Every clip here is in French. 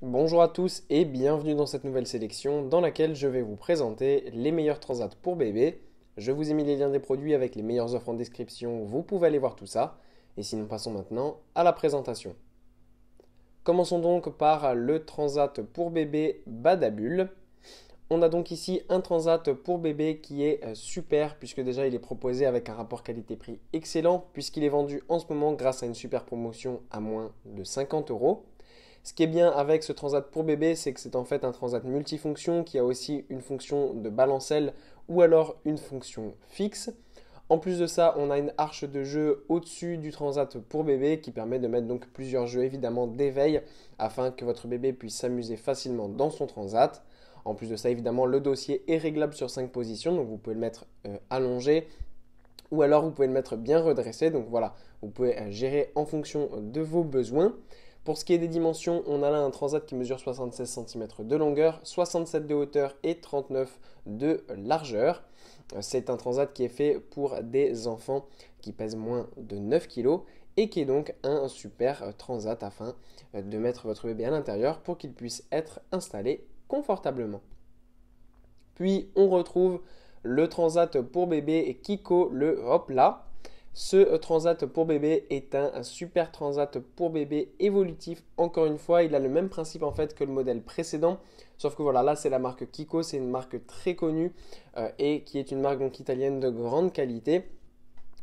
Bonjour à tous et bienvenue dans cette nouvelle sélection dans laquelle je vais vous présenter les meilleurs transats pour bébé. Je vous ai mis les liens des produits avec les meilleures offres en description, vous pouvez aller voir tout ça. Et sinon passons maintenant à la présentation. Commençons donc par le transat pour bébé Badabul. On a donc ici un transat pour bébé qui est super puisque déjà il est proposé avec un rapport qualité-prix excellent puisqu'il est vendu en ce moment grâce à une super promotion à moins de 50 euros. Ce qui est bien avec ce transat pour bébé, c'est que c'est en fait un transat multifonction qui a aussi une fonction de balancelle ou alors une fonction fixe. En plus de ça, on a une arche de jeu au-dessus du transat pour bébé qui permet de mettre donc plusieurs jeux évidemment d'éveil afin que votre bébé puisse s'amuser facilement dans son transat. En plus de ça, évidemment, le dossier est réglable sur 5 positions, donc vous pouvez le mettre allongé ou alors vous pouvez le mettre bien redressé. Donc voilà, vous pouvez gérer en fonction de vos besoins. Pour ce qui est des dimensions, on a là un transat qui mesure 76 cm de longueur, 67 de hauteur et 39 de largeur. C'est un transat qui est fait pour des enfants qui pèsent moins de 9 kg et qui est donc un super transat afin de mettre votre bébé à l'intérieur pour qu'il puisse être installé confortablement. Puis on retrouve le transat pour bébé Kiko le Hopla. Ce transat pour bébé est un super transat pour bébé évolutif. Encore une fois, il a le même principe en fait que le modèle précédent. Sauf que voilà, là c'est la marque Kiko, c'est une marque très connue et qui est une marque donc italienne de grande qualité.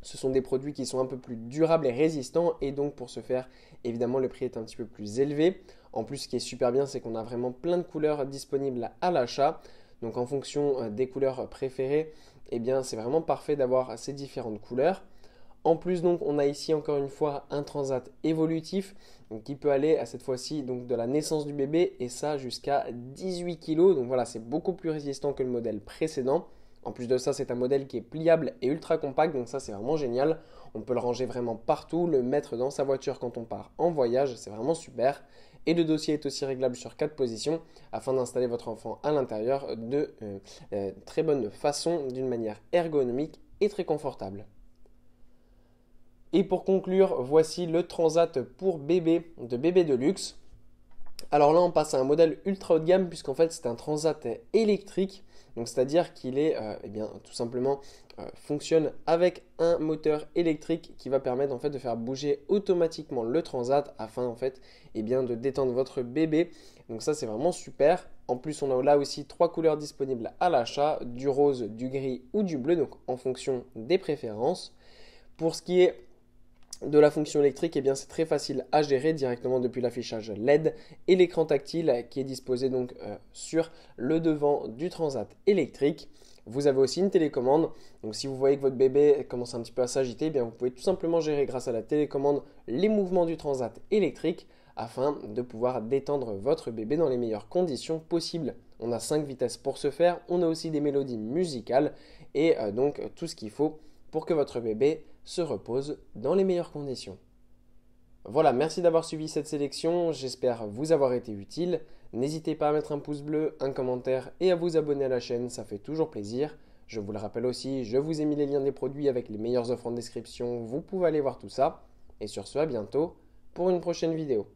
Ce sont des produits qui sont un peu plus durables et résistants et donc pour ce faire, évidemment, le prix est un petit peu plus élevé. En plus, ce qui est super bien, c'est qu'on a vraiment plein de couleurs disponibles à l'achat. Donc en fonction des couleurs préférées, eh bien, c'est vraiment parfait d'avoir ces différentes couleurs. En plus, donc, on a ici encore une fois un transat évolutif donc, qui peut aller à cette fois-ci donc, de la naissance du bébé et ça jusqu'à 18 kg. Donc voilà, c'est beaucoup plus résistant que le modèle précédent. En plus de ça, c'est un modèle qui est pliable et ultra compact, donc ça c'est vraiment génial. On peut le ranger vraiment partout, le mettre dans sa voiture quand on part en voyage, c'est vraiment super. Et le dossier est aussi réglable sur 4 positions afin d'installer votre enfant à l'intérieur de très bonne façon, d'une manière ergonomique et très confortable. Et pour conclure, voici le transat pour bébé de Bébé Deluxe. Alors là, on passe à un modèle ultra haut de gamme puisqu'en fait c'est un transat électrique. Donc c'est-à-dire qu'il est, eh bien, tout simplement fonctionne avec un moteur électrique qui va permettre en fait de faire bouger automatiquement le transat afin en fait, eh bien, de détendre votre bébé. Donc ça c'est vraiment super. En plus, on a là aussi 3 couleurs disponibles à l'achat, du rose, du gris ou du bleu, donc en fonction des préférences. Pour ce qui est de la fonction électrique, eh bien c'est très facile à gérer directement depuis l'affichage LED et l'écran tactile qui est disposé donc sur le devant du transat électrique. Vous avez aussi une télécommande, donc si vous voyez que votre bébé commence un petit peu à s'agiter, eh bien vous pouvez tout simplement gérer grâce à la télécommande les mouvements du transat électrique afin de pouvoir détendre votre bébé dans les meilleures conditions possibles. On a 5 vitesses pour ce faire, on a aussi des mélodies musicales et donc tout ce qu'il faut pour que votre bébé se repose dans les meilleures conditions. Voilà, merci d'avoir suivi cette sélection, j'espère vous avoir été utile. N'hésitez pas à mettre un pouce bleu, un commentaire et à vous abonner à la chaîne, ça fait toujours plaisir. Je vous le rappelle aussi, je vous ai mis les liens des produits avec les meilleures offres en description, vous pouvez aller voir tout ça. Et sur ce, à bientôt pour une prochaine vidéo.